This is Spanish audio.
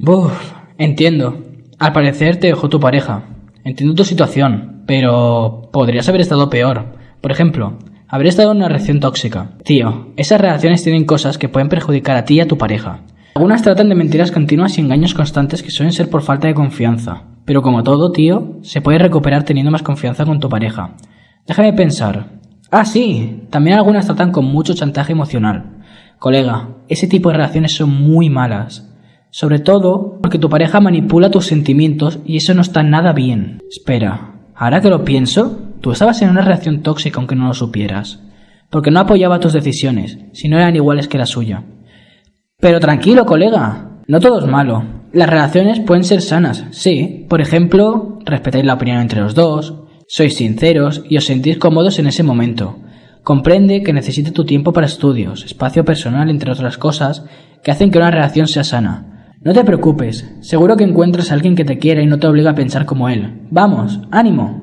Buf, entiendo. Al parecer te dejó tu pareja. Entiendo tu situación, pero podrías haber estado peor. Por ejemplo, haber estado en una relación tóxica. Tío, esas relaciones tienen cosas que pueden perjudicar a ti y a tu pareja. Algunas tratan de mentiras continuas y engaños constantes que suelen ser por falta de confianza. Pero como todo, tío, se puede recuperar teniendo más confianza con tu pareja. Déjame pensar. Ah, sí, también algunas tratan con mucho chantaje emocional. Colega, ese tipo de relaciones son muy malas. Sobre todo porque tu pareja manipula tus sentimientos y eso no está nada bien. Espera, ahora que lo pienso, tú estabas en una relación tóxica aunque no lo supieras. Porque no apoyaba tus decisiones, si no eran iguales que la suya. Pero tranquilo, colega, no todo es malo. Las relaciones pueden ser sanas, sí. Por ejemplo, respetáis la opinión entre los dos, sois sinceros y os sentís cómodos en ese momento. Comprende que necesita tu tiempo para estudios, espacio personal, entre otras cosas, que hacen que una relación sea sana. No te preocupes, seguro que encuentras a alguien que te quiera y no te obliga a pensar como él. Vamos, ánimo.